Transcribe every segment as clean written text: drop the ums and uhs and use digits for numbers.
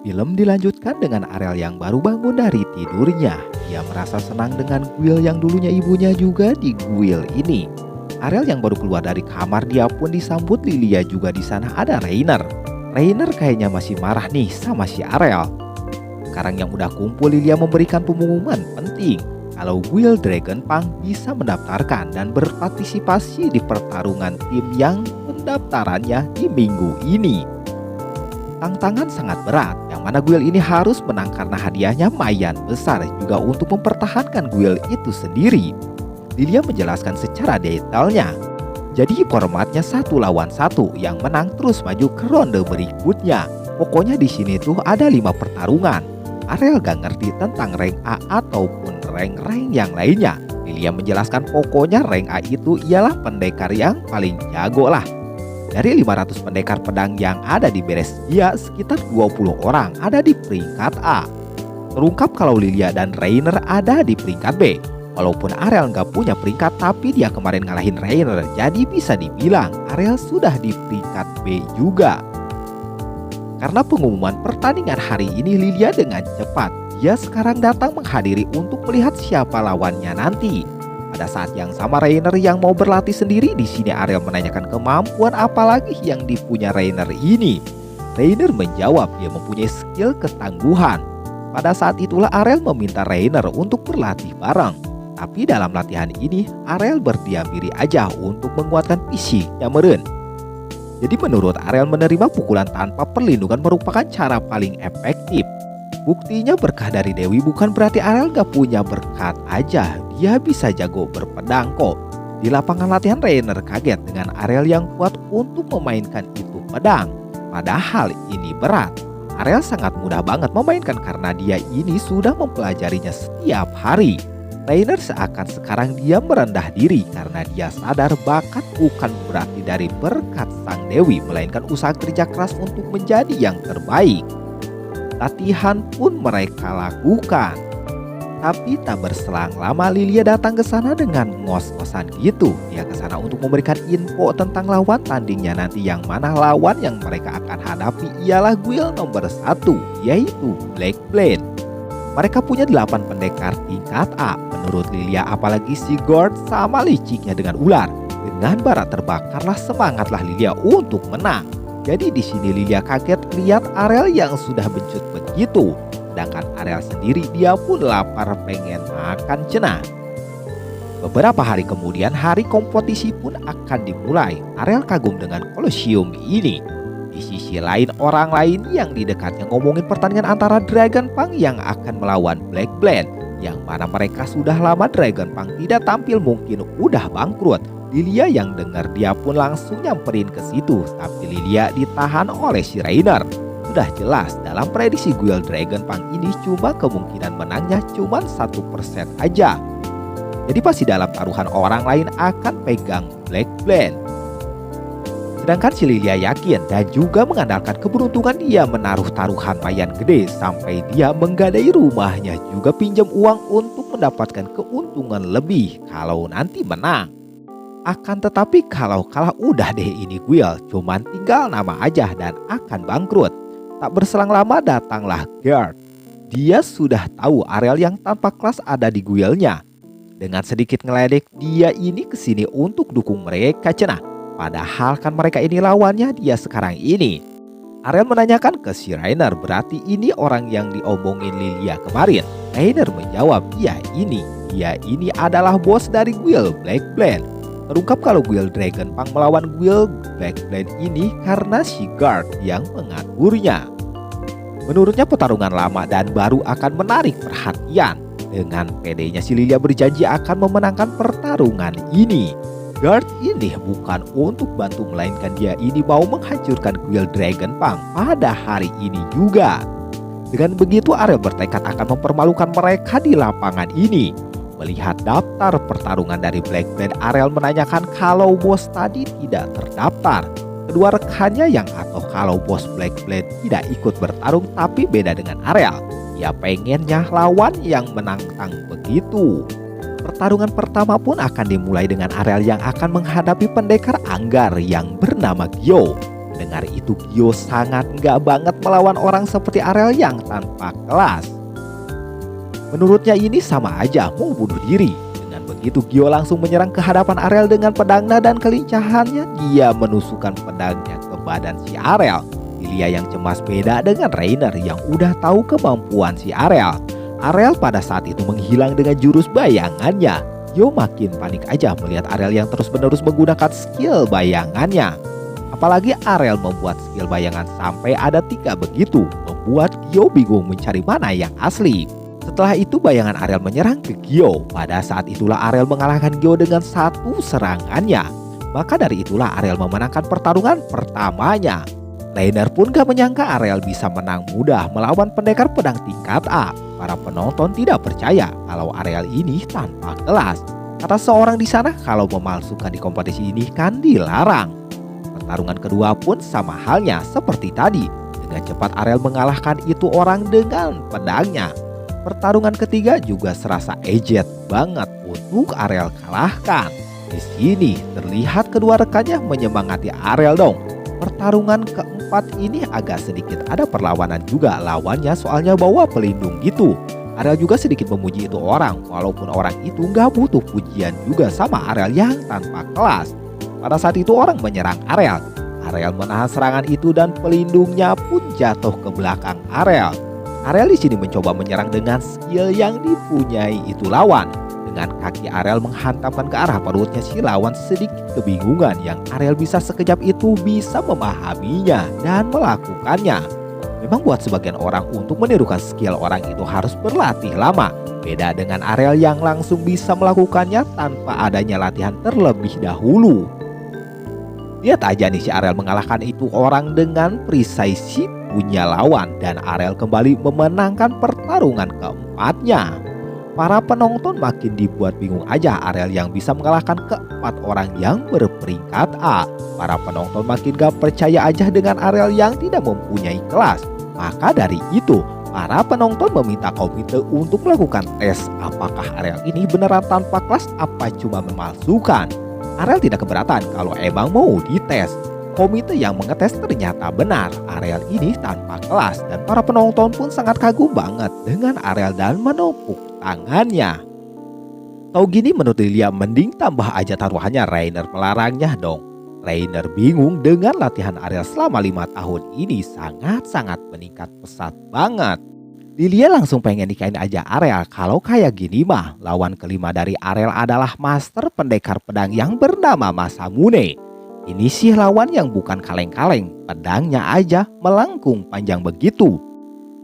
Film dilanjutkan dengan Ariel yang baru bangun dari tidurnya. Ia merasa senang dengan kuil yang dulunya ibunya juga di kuil ini. Ariel yang baru keluar dari kamar, dia pun disambut Lilia juga di sana ada Rainer. Rainer kayaknya masih marah nih sama si Ariel. Sekarang yang udah kumpul, Lilia memberikan pengumuman penting kalau Guild Dragonpunk bisa mendaftarkan dan berpartisipasi di pertarungan tim yang pendaftarannya di minggu ini. Tantangan sangat berat, yang mana guild ini harus menang karena hadiahnya lumayan besar juga untuk mempertahankan guild itu sendiri. Lilia menjelaskan secara detailnya. Jadi formatnya 1 lawan 1, yang menang terus maju ke ronde berikutnya. Pokoknya di sini tuh ada 5 pertarungan. Ariel gak ngerti tentang rank A ataupun rank-rank yang lainnya. Lilia menjelaskan pokoknya rank A itu ialah pendekar yang paling jago lah. Dari 500 pendekar pedang yang ada di Berseria, sekitar 20 orang ada di peringkat A. Terungkap kalau Lilia dan Rainer ada di peringkat B. Walaupun Ariel nggak punya peringkat, tapi dia kemarin ngalahin Rainer, jadi bisa dibilang Ariel sudah di peringkat B juga. Karena pengumuman pertandingan hari ini, Lilia dengan cepat dia sekarang datang menghadiri untuk melihat siapa lawannya nanti. Pada saat yang sama, Rainer yang mau berlatih sendiri, di sini Ariel menanyakan kemampuan apalagi yang dipunya Rainer ini. Rainer menjawab dia mempunyai skill ketangguhan. Pada saat itulah Ariel meminta Rainer untuk berlatih bareng. Tapi dalam latihan ini Ariel berdiam diri aja untuk menguatkan fisiknya meren. Jadi menurut Ariel, menerima pukulan tanpa perlindungan merupakan cara paling efektif. Buktinya berkah dari Dewi bukan berarti Ariel gak punya berkat aja. Dia bisa jago berpedang kok. Di lapangan latihan, Rainer kaget dengan Ariel yang kuat untuk memainkan itu pedang. Padahal ini berat. Ariel sangat mudah banget memainkan karena dia ini sudah mempelajarinya setiap hari. Rainer seakan sekarang dia merendah diri karena dia sadar bakat bukan berarti dari berkat sang Dewi, melainkan usaha kerja keras untuk menjadi yang terbaik. Latihan pun mereka lakukan. Tapi tak berselang lama Lilia datang ke sana dengan ngos-ngosan gitu. Dia ke sana untuk memberikan info tentang lawan tandingnya nanti, yang mana lawan yang mereka akan hadapi ialah guild nomor 1, yaitu Blackblade. Mereka punya 8 pendekar tingkat A. Menurut Lilia, apalagi si Gord sama liciknya dengan ular. Dengan bara terbakarlah semangatlah Lilia untuk menang. Jadi di sini Lilia kaget lihat Ariel yang sudah bencut begitu. Sedangkan Ariel sendiri dia pun lapar pengen makan cenah. Beberapa hari kemudian hari kompetisi pun akan dimulai. Ariel kagum dengan Colosseum ini. Di sisi lain, orang lain yang di dekatnya ngomongin pertandingan antara Dragonpunk yang akan melawan Blackblade. Yang mana mereka sudah lama Dragonpunk tidak tampil, mungkin udah bangkrut. Lilia yang dengar dia pun langsung nyamperin ke situ, tapi Lilia ditahan oleh si Rainer. Sudah jelas dalam prediksi Guild Dragonpunk ini cuma kemungkinan menangnya cuma 1% aja. Jadi pasti dalam taruhan orang lain akan pegang Blackblade. Sedangkan si Lilia yakin dan juga mengandalkan keberuntungan dia menaruh taruhan lumayan gede sampai dia menggadai rumahnya juga pinjam uang untuk mendapatkan keuntungan lebih kalau nanti menang. Akan tetapi kalau kalah udah deh ini guild, cuman tinggal nama aja dan akan bangkrut. Tak berselang lama datanglah Gerd. Dia sudah tahu Ariel yang tanpa kelas ada di guildnya. Dengan sedikit ngeledek, dia ini kesini untuk dukung mereka cenah. Padahal kan mereka ini lawannya dia sekarang ini. Ariel menanyakan ke si Rainer, berarti ini orang yang diomongin Lilia kemarin. Rainer menjawab, dia ini adalah bos dari guild Blackblade. Terungkap kalau Guild Dragonpunk melawan Guild Blackblade ini karena si Gerd yang mengaturnya. Menurutnya pertarungan lama dan baru akan menarik perhatian. Dengan pedenya si Lilia berjanji akan memenangkan pertarungan ini. Gerd ini bukan untuk bantu, melainkan dia ini mau menghancurkan Guild Dragonpunk pada hari ini juga. Dengan begitu Ariel bertekad akan mempermalukan mereka di lapangan ini. Melihat daftar pertarungan dari Blackblade, Ariel menanyakan kalau bos tadi tidak terdaftar. Kedua rekannya yang atau kalau bos Blackblade tidak ikut bertarung, tapi beda dengan Ariel. Ia pengennya lawan yang menantang begitu. Pertarungan pertama pun akan dimulai dengan Ariel yang akan menghadapi pendekar Anggar yang bernama Gyo. Mendengar itu, Gio sangat nggak banget melawan orang seperti Ariel yang tanpa kelas. Menurutnya ini sama aja mau bunuh diri. Dengan begitu, Gio langsung menyerang ke hadapan Ariel dengan pedangnya, dan kelincahannya dia menusukkan pedangnya ke badan si Ariel. Lilia yang cemas beda dengan Rainer yang udah tahu kemampuan si Ariel. Ariel pada saat itu menghilang dengan jurus bayangannya. Gio makin panik aja melihat Ariel yang terus-menerus menggunakan skill bayangannya. Apalagi Ariel membuat skill bayangan sampai ada 3 begitu, membuat Gio bingung mencari mana yang asli. Setelah itu bayangan Ariel menyerang ke Gio. Pada saat itulah Ariel mengalahkan Gio dengan 1 serangannya. Maka dari itulah Ariel memenangkan pertarungan pertamanya. Rainer pun gak menyangka Ariel bisa menang mudah melawan pendekar pedang tingkat A. Para penonton tidak percaya kalau Ariel ini tanpa kelas. Kata seorang di sana, kalau memalsukan di kompetisi ini kan dilarang. Pertarungan kedua pun sama halnya seperti tadi. Dengan cepat Ariel mengalahkan itu orang dengan pedangnya. Pertarungan ketiga juga serasa ejet banget untuk Ariel kalahkan. Di sini terlihat kedua rekannya menyemangati Ariel dong. Pertarungan keempat ini agak sedikit ada perlawanan juga lawannya, soalnya bawa pelindung gitu. Ariel juga sedikit memuji itu orang, walaupun orang itu nggak butuh pujian juga sama Ariel yang tanpa kelas. Pada saat itu orang menyerang Ariel. Ariel menahan serangan itu dan pelindungnya pun jatuh ke belakang Ariel. Ariel di sini mencoba menyerang dengan skill yang dipunyai itu lawan. Dengan kaki Ariel menghantamkan ke arah perutnya si lawan, sedikit kebingungan yang Ariel bisa sekejap itu bisa memahaminya dan melakukannya. Memang buat sebagian orang untuk menirukan skill orang itu harus berlatih lama. Beda dengan Ariel yang langsung bisa melakukannya tanpa adanya latihan terlebih dahulu. Lihat aja nih si Ariel mengalahkan itu orang dengan presisi punya lawan, dan Ariel kembali memenangkan pertarungan keempatnya. Para penonton makin dibuat bingung aja Ariel yang bisa mengalahkan keempat orang yang berperingkat A. Para penonton makin gak percaya aja dengan Ariel yang tidak mempunyai kelas. Maka dari itu para penonton meminta komite untuk melakukan tes apakah Ariel ini beneran tanpa kelas apa cuma memalsukan. Ariel tidak keberatan kalau emang mau dites. Komite yang mengetes ternyata benar Ariel ini tanpa kelas, dan para penonton pun sangat kagum banget dengan Ariel dan menepuk tangannya. Tahu gini, menurut Lilia mending tambah aja taruhannya Rainer melarangnya dong. Rainer bingung dengan latihan Ariel selama 5 tahun ini sangat-sangat meningkat pesat banget. Lilia langsung pengen nikahin aja Ariel. Kalau kayak gini mah, lawan kelima dari Ariel adalah master pendekar pedang yang bernama Masamune. Ini sih lawan yang bukan kaleng-kaleng, pedangnya aja melengkung panjang begitu.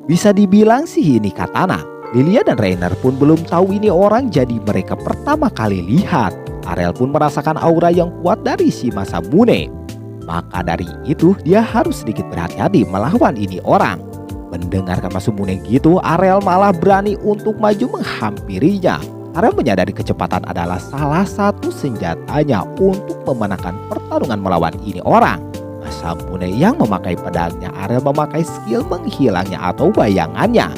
Bisa dibilang sih ini katana. Lilia dan Rainer pun belum tahu ini orang, jadi mereka pertama kali lihat. Ariel pun merasakan aura yang kuat dari si Masamune. Maka dari itu dia harus sedikit berhati-hati melawan ini orang. Mendengarkan Masamune gitu, Ariel malah berani untuk maju menghampirinya. Ariel menyadari kecepatan adalah salah satu senjatanya untuk memenangkan pertarungan melawan ini orang. Masamune yang memakai pedangnya, Ariel memakai skill menghilangnya atau bayangannya.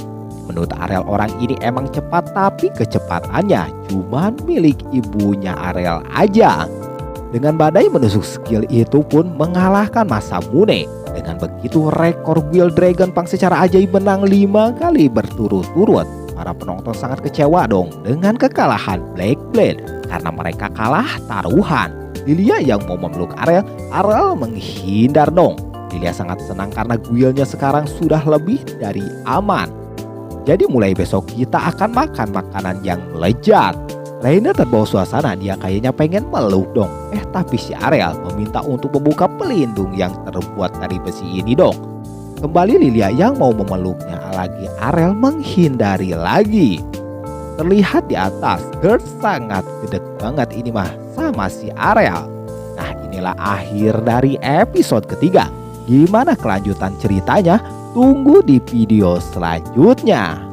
Menurut Ariel orang ini emang cepat, tapi kecepatannya cuma milik ibunya Ariel aja. Dengan badai menusuk skill itu pun mengalahkan Masamune. Dengan begitu rekor Guild Dragon Punk secara ajaib menang 5 kali berturut-turut. Para penonton sangat kecewa dong dengan kekalahan Black Blade karena mereka kalah taruhan. Lilia yang mau memeluk Ariel menghindar dong. Lilia sangat senang karena guildnya sekarang sudah lebih dari aman. Jadi mulai besok kita akan makan makanan yang lezat. Rainer terbawa suasana, dia kayaknya pengen meluk dong. Tapi si Ariel meminta untuk membuka pelindung yang terbuat dari besi ini dong. Kembali Lilia yang mau memeluknya, lagi Ariel menghindari lagi. Terlihat di atas, Gert sangat gedek banget ini mah sama si Ariel. Nah, inilah akhir dari episode ketiga. Gimana kelanjutan ceritanya? Tunggu di video selanjutnya.